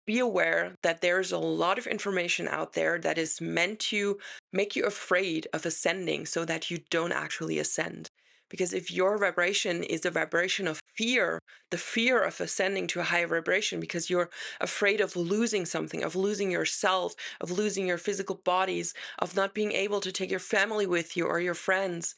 be aware that there's a lot of information out there that is meant to make you afraid of ascending so that you don't actually ascend. Because if your vibration is a vibration of fear, the fear of ascending to a higher vibration because you're afraid of losing something, of losing yourself, of losing your physical bodies, of not being able to take your family with you or your friends,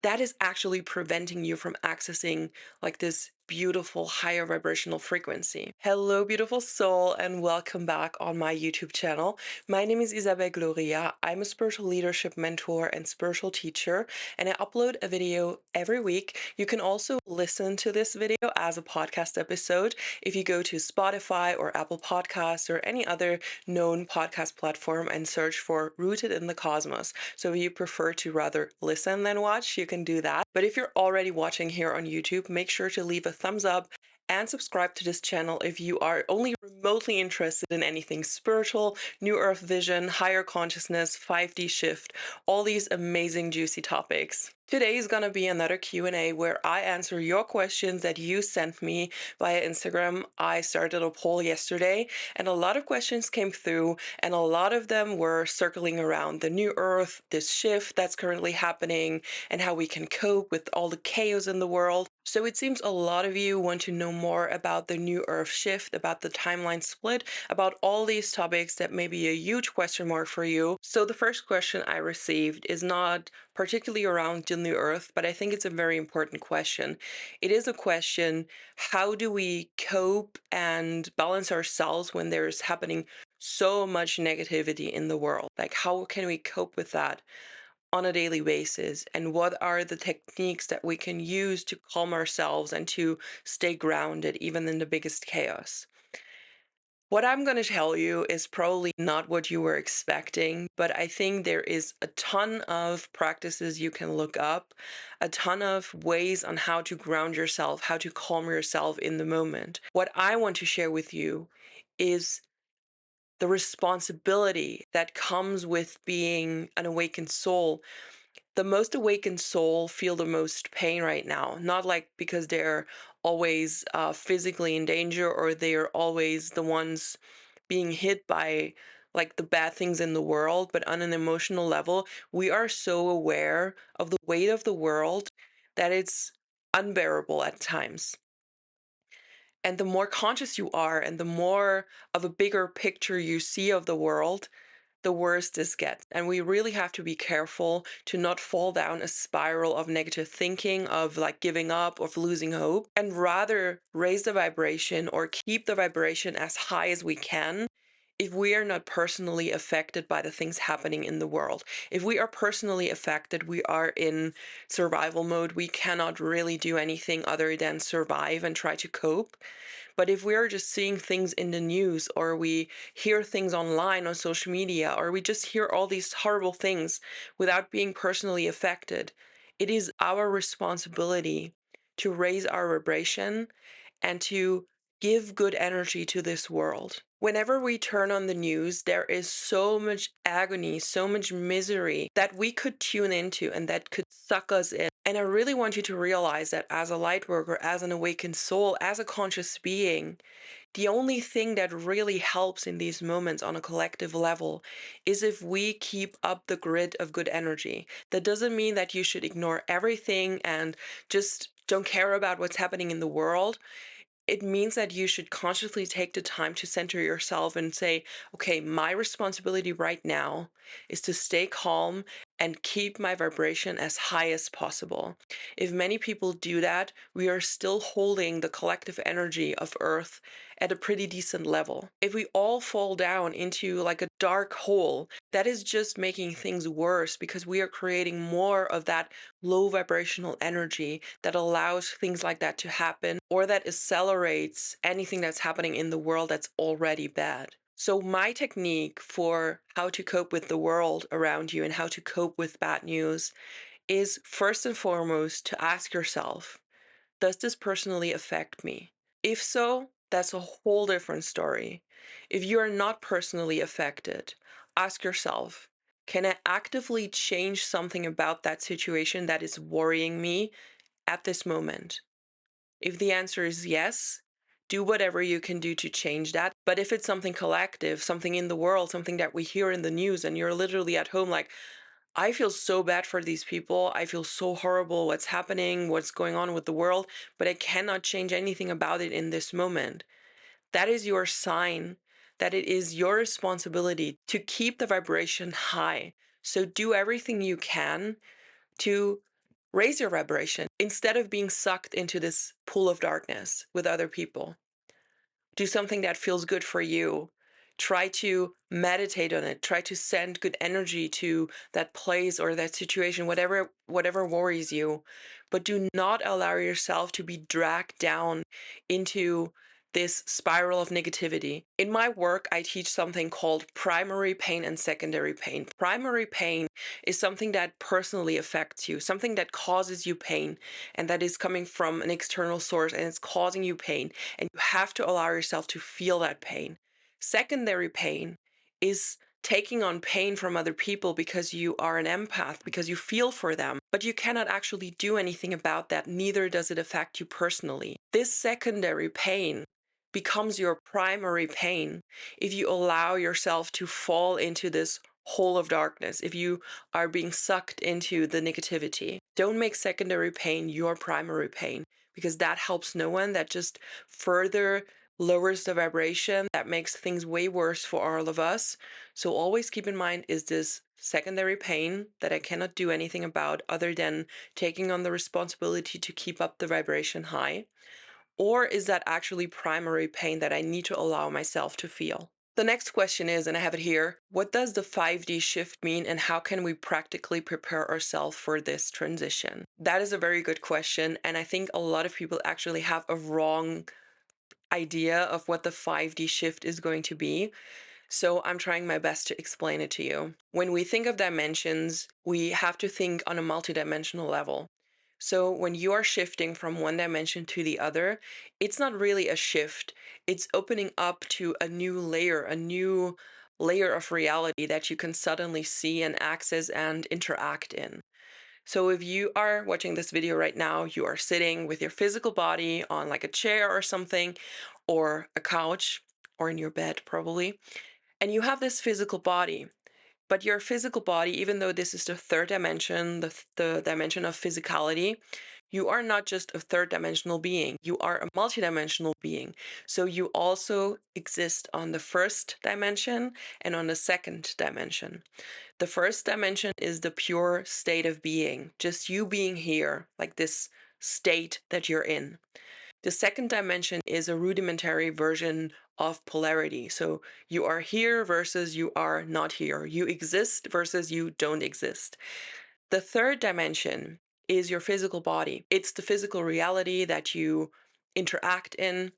that is actually preventing you from accessing like this beautiful higher vibrational frequency. Hello, beautiful soul, and welcome back on my YouTube channel. My name is Isabelle Gloria. I'm a spiritual leadership mentor and spiritual teacher, and I upload a video every week. You can also listen to this video as a podcast episode if you go to Spotify or Apple Podcasts or any other known podcast platform and search for Rooted in the Cosmos. So if you prefer to rather listen than watch, you can do that. But if you're already watching here on YouTube, make sure to leave a thumbs up and subscribe to this channel if you are only remotely interested in anything spiritual, New Earth vision, higher consciousness, 5D shift, all these amazing juicy topics. Today is going to be another Q&A where I answer your questions that you sent me via Instagram. I started a poll yesterday and a lot of questions came through, and a lot of them were circling around the new earth, this shift that's currently happening, and how we can cope with all the chaos in the world. So it seems a lot of you want to know more about the new earth shift, about the timeline split, about all these topics that may be a huge question mark for you. So the first question I received is not particularly around the new earth, but I think it's a very important question. It is a question: how do we cope and balance ourselves when there's happening so much negativity in the world? Like, how can we cope with that on a daily basis? And what are the techniques that we can use to calm ourselves and to stay grounded even in the biggest chaos? What I'm going to tell you is probably not what you were expecting, but I think there is a ton of practices you can look up, a ton of ways on how to ground yourself, how to calm yourself in the moment. What I want to share with you is the responsibility that comes with being an awakened soul. The most awakened soul feel the most pain right now, not like because they're always physically in danger or they're always the ones being hit by like the bad things in the world, but on an emotional level, we are so aware of the weight of the world that it's unbearable at times. And the more conscious you are and the more of a bigger picture you see of the world, the worse this gets. And we really have to be careful to not fall down a spiral of negative thinking, of like giving up, of losing hope, and rather raise the vibration or keep the vibration as high as we can. If we are not personally affected by the things happening in the world, if we are personally affected, we are in survival mode. We cannot really do anything other than survive and try to cope. But if we are just seeing things in the news, or we hear things online on social media, or we just hear all these horrible things without being personally affected, it is our responsibility to raise our vibration and to give good energy to this world. Whenever we turn on the news, there is so much agony, so much misery that we could tune into and that could suck us in. And I really want you to realize that as a light worker, as an awakened soul, as a conscious being, the only thing that really helps in these moments on a collective level is if we keep up the grid of good energy. That doesn't mean that you should ignore everything and just don't care about what's happening in the world. It means that you should consciously take the time to center yourself and say, okay, my responsibility right now is to stay calm and keep my vibration as high as possible. If many people do that, we are still holding the collective energy of Earth at a pretty decent level. If we all fall down into like a dark hole, that is just making things worse because we are creating more of that low vibrational energy that allows things like that to happen or that accelerates anything that's happening in the world that's already bad. So, my technique for how to cope with the world around you and how to cope with bad news is first and foremost to ask yourself, does this personally affect me? If so, that's a whole different story. If you are not personally affected, ask yourself, can I actively change something about that situation that is worrying me at this moment? If the answer is yes, do whatever you can do to change that. But if it's something collective, something in the world, something that we hear in the news, and you're literally at home like, I feel so bad for these people. I feel so horrible what's happening, what's going on with the world, but I cannot change anything about it in this moment. That is your sign that it is your responsibility to keep the vibration high. So do everything you can to raise your vibration instead of being sucked into this pool of darkness with other people. Do something that feels good for you. Try to meditate on it. Try to send good energy to that place or that situation, whatever worries you. But do not allow yourself to be dragged down into this spiral of negativity. In my work, I teach something called primary pain and secondary pain. Primary pain is something that personally affects you, something that causes you pain, and that is coming from an external source and it's causing you pain, and you have to allow yourself to feel that pain. Secondary pain is taking on pain from other people because you are an empath, because you feel for them, but you cannot actually do anything about that. Neither does it affect you personally. This secondary pain becomes your primary pain if you allow yourself to fall into this hole of darkness, if you are being sucked into the negativity. Don't make secondary pain your primary pain, because that helps no one. That just further lowers the vibration. That makes things way worse for all of us. So always keep in mind, is this secondary pain that I cannot do anything about other than taking on the responsibility to keep up the vibration high? Or is that actually primary pain that I need to allow myself to feel? The next question is, and I have it here, what does the 5D shift mean and how can we practically prepare ourselves for this transition? That is a very good question. And I think a lot of people actually have a wrong idea of what the 5D shift is going to be. So I'm trying my best to explain it to you. When we think of dimensions, we have to think on a multidimensional level. So when you are shifting from one dimension to the other, it's not really a shift. It's opening up to a new layer of reality that you can suddenly see and access and interact in. So if you are watching this video right now, you are sitting with your physical body on like a chair or something, or a couch, or in your bed probably, and you have this physical body. But your physical body, even though this is the third dimension, the dimension of physicality, you are not just a third dimensional being. You are a multidimensional being. So you also exist on the first dimension and on the second dimension. The first dimension is the pure state of being, just you being here, like this state that you're in. The second dimension is a rudimentary version of polarity. So you are here versus you are not here. You exist versus you don't exist. The third dimension is your physical body. It's the physical reality that you interact in.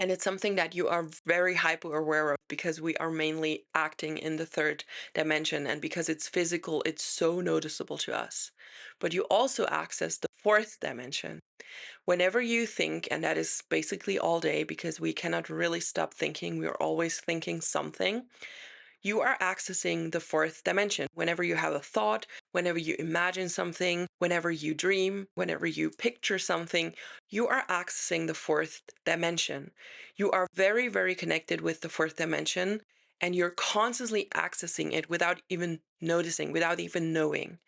And it's something that you are very hyper aware of because we are mainly acting in the third dimension. And because it's physical, it's so noticeable to us. But you also access the fourth dimension. Whenever you think, and that is basically all day because we cannot really stop thinking, we are always thinking something, you are accessing the fourth dimension. Whenever you have a thought, whenever you imagine something, whenever you dream, whenever you picture something, you are accessing the fourth dimension. You are very, very connected with the fourth dimension, and you're constantly accessing it without even noticing, without even knowing.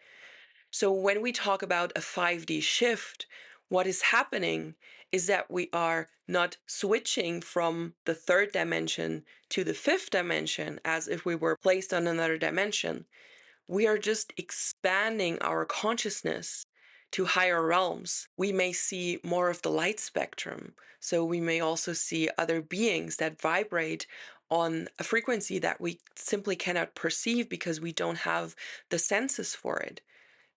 So when we talk about a 5D shift, what is happening is that we are not switching from the third dimension to the fifth dimension as if we were placed on another dimension. We are just expanding our consciousness to higher realms. We may see more of the light spectrum. So we may also see other beings that vibrate on a frequency that we simply cannot perceive because we don't have the senses for it.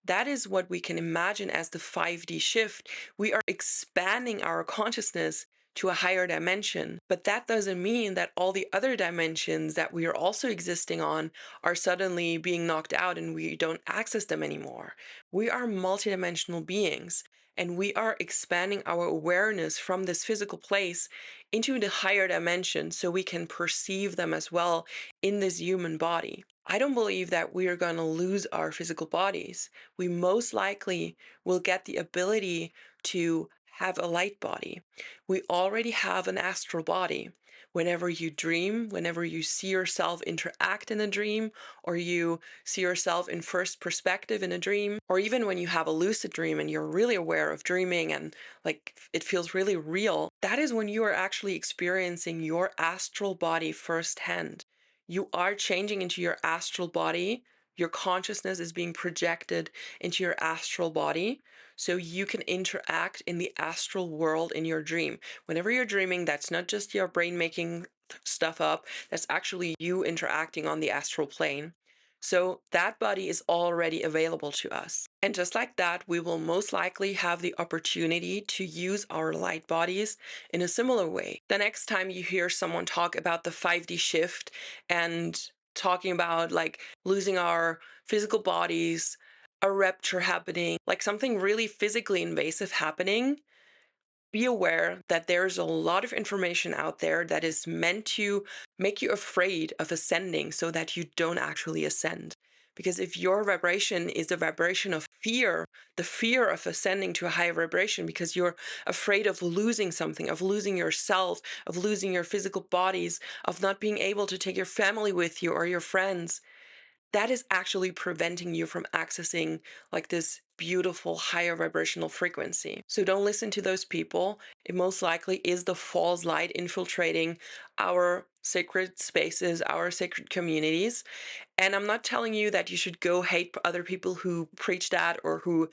That is what we can imagine as the 5D shift. We are expanding our consciousness to a higher dimension. But that doesn't mean that all the other dimensions that we are also existing on are suddenly being knocked out and we don't access them anymore. We are multidimensional beings, and we are expanding our awareness from this physical place into the higher dimension so we can perceive them as well in this human body. I don't believe that we are going to lose our physical bodies. We most likely will get the ability to have a light body. We already have an astral body. Whenever you dream, whenever you see yourself interact in a dream, or you see yourself in first perspective in a dream, or even when you have a lucid dream and you're really aware of dreaming and like it feels really real, that is when you are actually experiencing your astral body firsthand. You are changing into your astral body. Your consciousness is being projected into your astral body so you can interact in the astral world in your dream. Whenever you're dreaming, that's not just your brain making stuff up, that's actually you interacting on the astral plane. So that body is already available to us. And just like that, we will most likely have the opportunity to use our light bodies in a similar way. The next time you hear someone talk about the 5D shift and talking about like losing our physical bodies, a rupture happening, like something really physically invasive happening, be aware that there's a lot of information out there that is meant to make you afraid of ascending so that you don't actually ascend. Because if your vibration is a vibration of fear, the fear of ascending to a higher vibration because you're afraid of losing something, of losing yourself, of losing your physical bodies, of not being able to take your family with you or your friends, that is actually preventing you from accessing like this beautiful higher vibrational frequency. So don't listen to those people. It most likely is the false light infiltrating our sacred spaces, our sacred communities. And I'm not telling you that you should go hate other people who preach that or who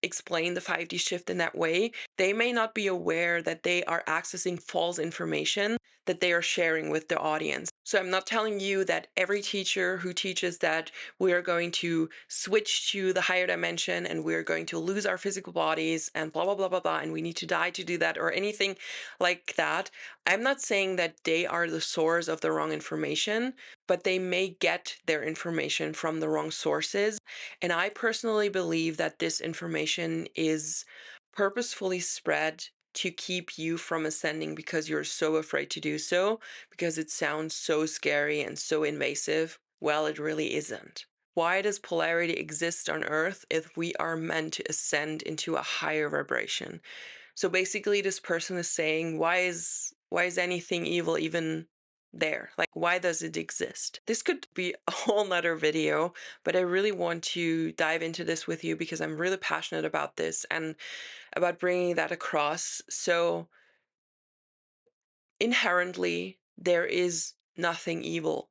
explain the 5D shift in that way. They may not be aware that they are accessing false information that they are sharing with the audience. So I'm not telling you that every teacher who teaches that we are going to switch to the higher dimension and we're going to lose our physical bodies and blah, blah, blah, blah, blah, and we need to die to do that or anything like that. I'm not saying that they are the source of the wrong information, but they may get their information from the wrong sources. And I personally believe that this information is purposefully spread to keep you from ascending because you're so afraid to do so, because it sounds so scary and so invasive. Well, it really isn't. Why does polarity exist on Earth if we are meant to ascend into a higher vibration? So basically this person is saying, why is anything evil even there? Like, why does it exist? This could be a whole nother video, but I really want to dive into this with you because I'm really passionate about this and about bringing that across. So inherently, there is nothing evil.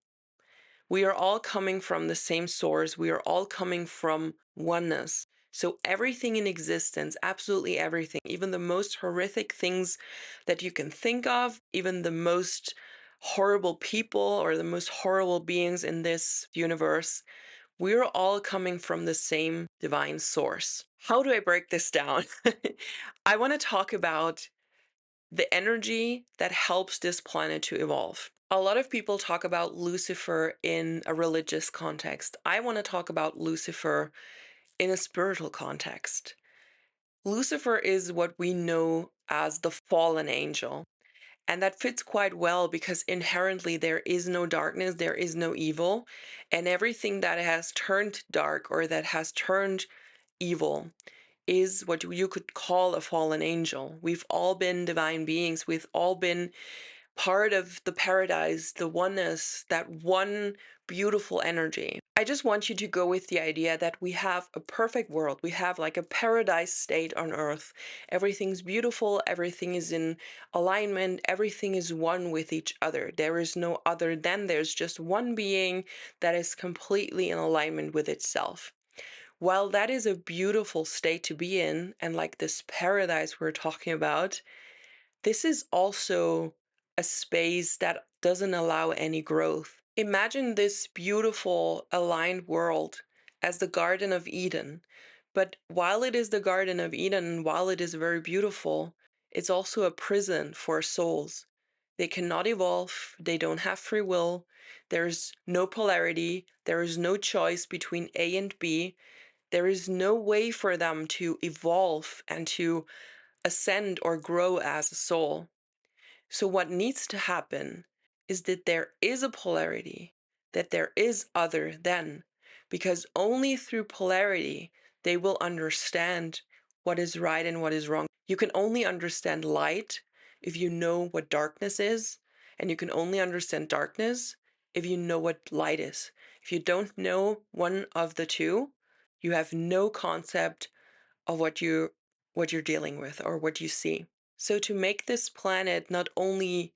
We are all coming from the same source. We are all coming from oneness. So everything in existence, absolutely everything, even the most horrific things that you can think of, even the most horrible people or the most horrible beings in this universe, we're all coming from the same divine source. How do I break this down? I want to talk about the energy that helps this planet to evolve. A lot of people talk about Lucifer in a religious context. I want to talk about Lucifer in a spiritual context. Lucifer is what we know as the fallen angel. And that fits quite well because inherently there is no darkness, there is no evil, and everything that has turned dark or that has turned evil is what you could call a fallen angel. We've all been divine beings. We've all been part of the paradise, the oneness, that one beautiful energy. I just want you to go with the idea that we have a perfect world. We have like a paradise state on earth. Everything's beautiful. Everything is in alignment. Everything is one with each other. There is no other than there's just one being that is completely in alignment with itself. While that is a beautiful state to be in, and like this paradise we're talking about, this is also a space that doesn't allow any growth. Imagine this beautiful, aligned world as the Garden of Eden. But while it is the Garden of Eden, while it is very beautiful, it's also a prison for souls. They cannot evolve, they don't have free will, there's no polarity, there is no choice between A and B, there is no way for them to evolve and to ascend or grow as a soul. So, what needs to happen is that there is a polarity, that there is other than, because only through polarity they will understand what is right and what is wrong. You can only understand light if you know what darkness is, and you can only understand darkness if you know what light is. If you don't know one of the two, you have no concept of what you're dealing with or what you see. So to make this planet not only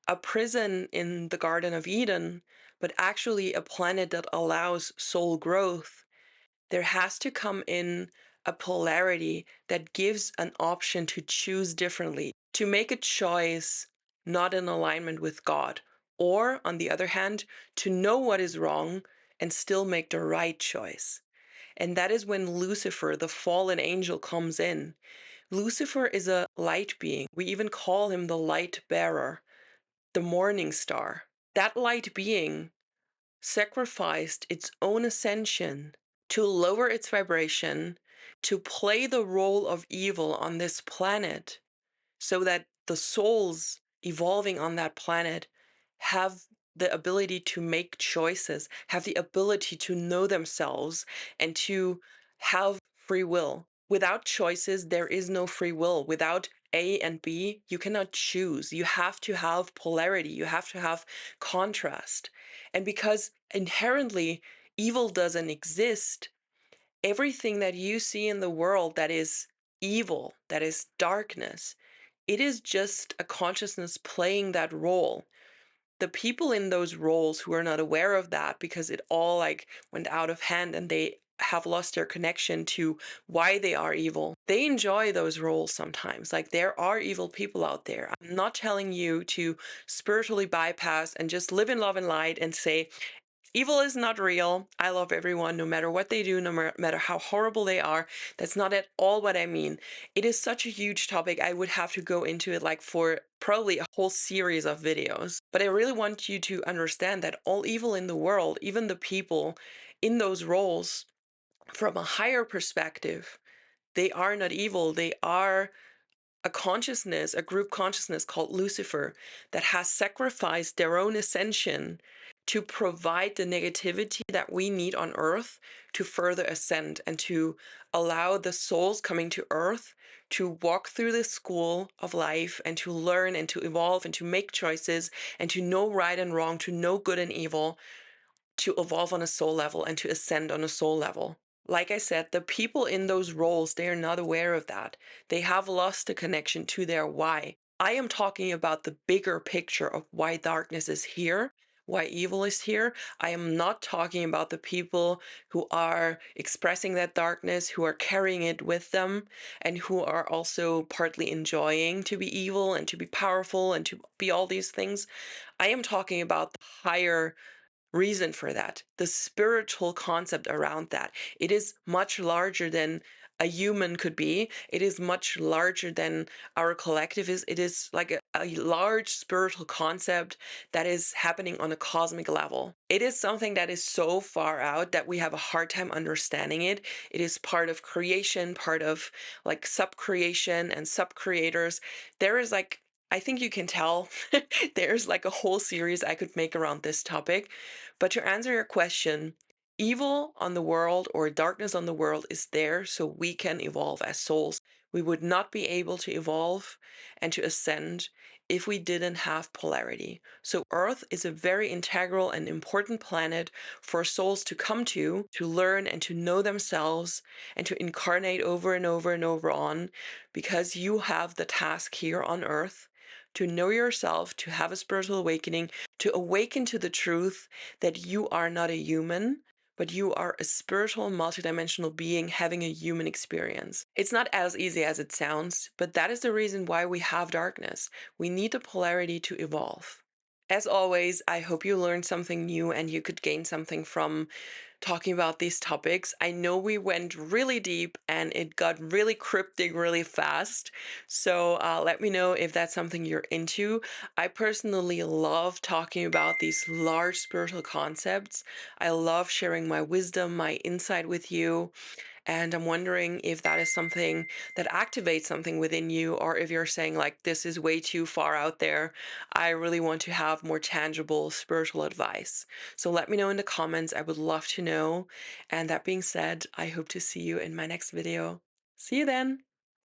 a prison in the Garden of Eden, but actually a planet that allows soul growth, there has to come in a polarity that gives an option to choose differently, to make a choice not in alignment with God, or on the other hand, to know what is wrong and still make the right choice. And that is when Lucifer, the fallen angel, comes in. Lucifer is a light being. We even call him the light bearer, the morning star. That light being sacrificed its own ascension to lower its vibration, to play the role of evil on this planet, so that the souls evolving on that planet have the ability to make choices, have the ability to know themselves, and to have free will. Without choices, there is no free will. Without A and B, you cannot choose. You have to have polarity, you have to have contrast. And because inherently evil doesn't exist, everything that you see in the world that is evil, that is darkness, it is just a consciousness playing that role. The people in those roles who are not aware of that because it all like went out of hand and they have lost their connection to why they are evil. They enjoy those roles sometimes. Like there are evil people out there. I'm not telling you to spiritually bypass and just live in love and light and say, evil is not real. I love everyone, no matter what they do, no matter how horrible they are. That's not at all what I mean. It is such a huge topic. I would have to go into it like for probably a whole series of videos. But I really want you to understand that all evil in the world, even the people in those roles, from a higher perspective, they are not evil. They are a consciousness, a group consciousness called Lucifer, that has sacrificed their own ascension to provide the negativity that we need on earth to further ascend and to allow the souls coming to earth to walk through the school of life and to learn and to evolve and to make choices and to know right and wrong, to know good and evil, to evolve on a soul level and to ascend on a soul level. Like I said, the people in those roles, they are not aware of that. They have lost the connection to their why. I am talking about the bigger picture of why darkness is here, why evil is here. I am not talking about the people who are expressing that darkness, who are carrying it with them, and who are also partly enjoying to be evil and to be powerful and to be all these things. I am talking about the higher reason for that, the spiritual concept around that. It is much larger than a human could be. It is much larger than our collective is. It is like a large spiritual concept that is happening on a cosmic level. It is something that is so far out that we have a hard time understanding it. It is part of creation, part of like sub creation and sub creators. There is like, I think you can tell there's like a whole series I could make around this topic. But to answer your question, evil on the world or darkness on the world is there so we can evolve as souls. We would not be able to evolve and to ascend if we didn't have polarity. So Earth is a very integral and important planet for souls to come to learn and to know themselves and to incarnate over and over and over on, because you have the task here on Earth to know yourself, to have a spiritual awakening, to awaken to the truth that you are not a human, but you are a spiritual, multidimensional being having a human experience. It's not as easy as it sounds, but that is the reason why we have darkness. We need the polarity to evolve. As always, I hope you learned something new and you could gain something from talking about these topics. I know we went really deep and it got really cryptic really fast. So let me know if that's something you're into. I personally love talking about these large spiritual concepts. I love sharing my wisdom, my insight with you. And I'm wondering if that is something that activates something within you, or if you're saying, like, this is way too far out there. I really want to have more tangible spiritual advice. So let me know in the comments. I would love to know. And that being said, I hope to see you in my next video. See you then.